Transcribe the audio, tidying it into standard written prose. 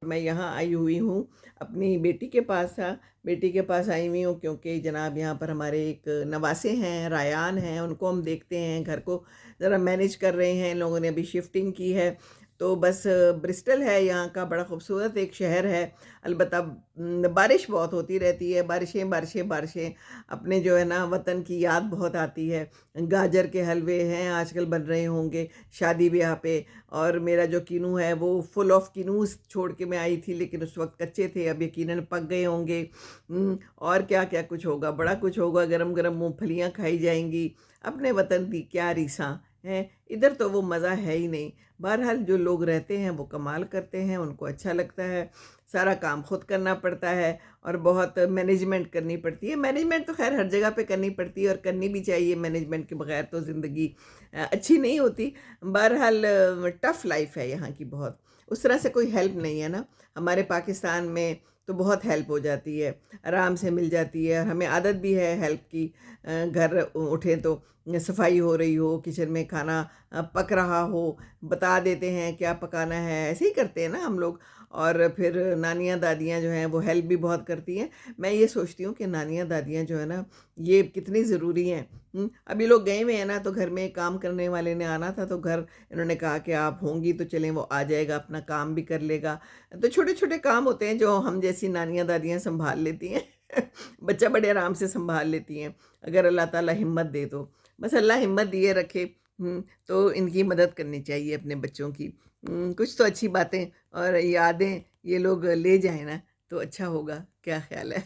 میں یہاں آئی ہوئی ہوں اپنی بیٹی کے پاس بیٹی کے پاس آئی ہوئی ہوں کیونکہ جناب یہاں پر ہمارے ایک نواسے ہیں، رایان ہیں، ان کو ہم دیکھتے ہیں، گھر کو ذرا مینیج کر رہے ہیں، لوگوں نے ابھی شفٹنگ کی ہے تو بس برسٹل ہے یہاں کا، بڑا خوبصورت ایک شہر ہے، البتہ بارش بہت ہوتی رہتی ہے، بارشیں بارشیں بارشیں، اپنے جو ہے نا وطن کی یاد بہت آتی ہے۔ گاجر کے حلوے ہیں آج کل بن رہے ہوں گے شادی بیاہ پہ، اور میرا جو کینو ہے وہ فل آف کینوز چھوڑ کے میں آئی تھی، لیکن اس وقت کچے تھے، اب یقیناً پک گئے ہوں گے۔ اور کیا کیا کچھ ہوگا، بڑا کچھ ہوگا، گرم گرم مونگ پھلیاں کھائی جائیں گی، اپنے وطن کی کیا ریساں ہیں، ادھر تو وہ مزہ ہے ہی نہیں۔ بہرحال جو لوگ رہتے ہیں وہ کمال کرتے ہیں، ان کو اچھا لگتا ہے، سارا کام خود کرنا پڑتا ہے اور بہت مینجمنٹ کرنی پڑتی ہے۔ مینجمنٹ تو خیر ہر جگہ پہ کرنی پڑتی ہے اور کرنی بھی چاہیے، مینجمنٹ کے بغیر تو زندگی اچھی نہیں ہوتی۔ بہرحال ٹف لائف ہے یہاں کی بہت، اس طرح سے کوئی ہیلپ نہیں ہے نا، ہمارے پاکستان میں تو بہت ہیلپ ہو جاتی ہے، آرام سے مل جاتی ہے، اور ہمیں عادت بھی ہے ہیلپ کی۔ گھر اٹھیں تو صفائی ہو رہی ہو، کچن میں کھانا پک رہا ہو، بتا دیتے ہیں کیا پکانا ہے، ایسے ہی کرتے ہیں نا ہم لوگ۔ اور پھر نانیاں دادیاں جو ہیں وہ ہیلپ بھی بہت کرتی ہیں۔ میں یہ سوچتی ہوں کہ نانیاں دادیاں جو ہے نا یہ کتنی ضروری ہیں۔ ابھی لوگ گئے ہوئے ہیں نا تو گھر میں کام کرنے والے نے آنا تھا، تو گھر انہوں نے کہا کہ آپ ہوں گی تو چلیں وہ آ جائے گا، اپنا کام بھی کر لے گا۔ تو چھوٹے چھوٹے کام ہوتے ہیں جو ہم جیسی نانیاں دادیاں سنبھال لیتی ہیں بچہ بڑے آرام سے سنبھال لیتی ہیں اگر اللہ تعالیٰ ہمت دے تو۔ بس اللہ ہمت دیے رکھے، تو ان کی مدد کرنی چاہیے اپنے بچوں کی۔ کچھ تو اچھی باتیں اور یادیں یہ لوگ لے جائیں نا تو اچھا ہوگا، کیا خیال ہے؟